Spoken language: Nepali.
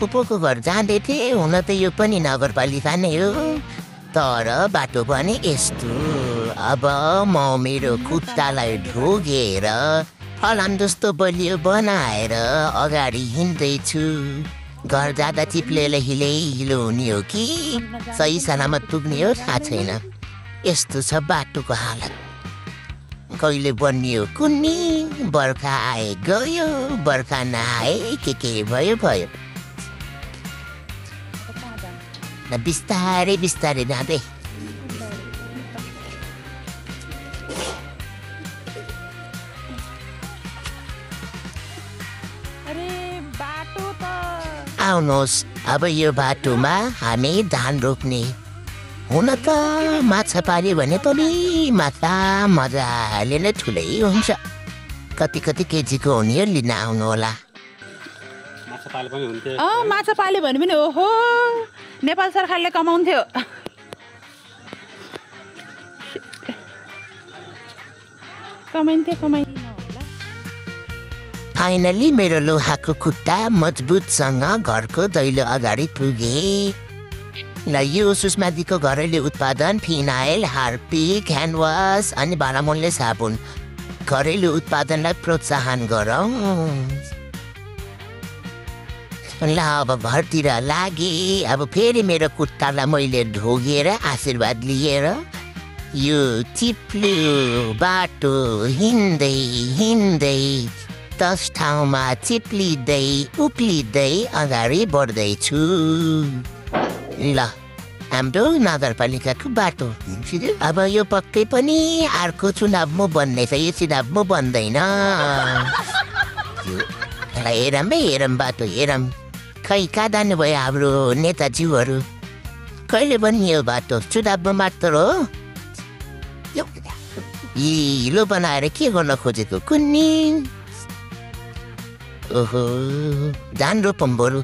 फुपूको घर जाँदै थिएँ। हुन त यो पनि नगरपालिका नै हो, तर बाटो पनि यस्तो। अब म मेरो खुट्टालाई ढोगेर फलाम जस्तो बलियो बनाएर अगाडि हिँड्दैछु। घर जाँदा चिप्लेर हिलो हुने हो कि सही सलामत पुग्ने हो थाहा छैन। यस्तो छ बाटोको हालत। कहिले बनियो कुन्नी, बर्खा आए गयो, बर्खा नआए के भयो भयो। बिस्तारै बिस्तारै जाँदै। आउनुहोस्, अब यो बाटोमा हामी धान रोप्ने। हुन त माछा पाल्यो भने पनि माछा मजाले नै ठुलै हुन्छ। कति केजीको हुने हो लिन आउनु होला। माछा पाल्यो भने पनि ओहो, नेपाल सरकारले कमाउँथ्यो। फाइनली मेरो लोहाको खुट्टा मजबुतसँग घरको दैलो अगाडि पुगे। ल यो सुषमादीको घरेलु उत्पादन फिनाइल, हार्पिक, ह्यान्ड वास अनि भाँडामोल्ने साबुन। घरेलु उत्पादनलाई प्रोत्साहन गरौँ। ल अब घरतिर लागे। अब फेरि मेरो खुट्टालाई मैले ढोगेर आशीर्वाद लिएर यो चिप्लो बाटो हिँड्दै हिँड्दै 10 ठाउँमा चिप्लिँदै उप्लिँदै अगाडि बढ्दैछु। ल हाम्रो नगरपालिकाको बाटो। अब यो पक्कै पनि अर्को चुनाव म बन्दैछ, यो चुनाव म बन्दैन। हेरौँ है, हेरौँ बाटो हेरौँ। खै कहाँ जानुभयो हाम्रो नेताज्यूहरू? कहिले बनियो बाटो? चुनावमा मात्र हो। हिलो बनाएर के गर्न खोजेको कुन्नी? ओहो, धान रोपौँ बरु।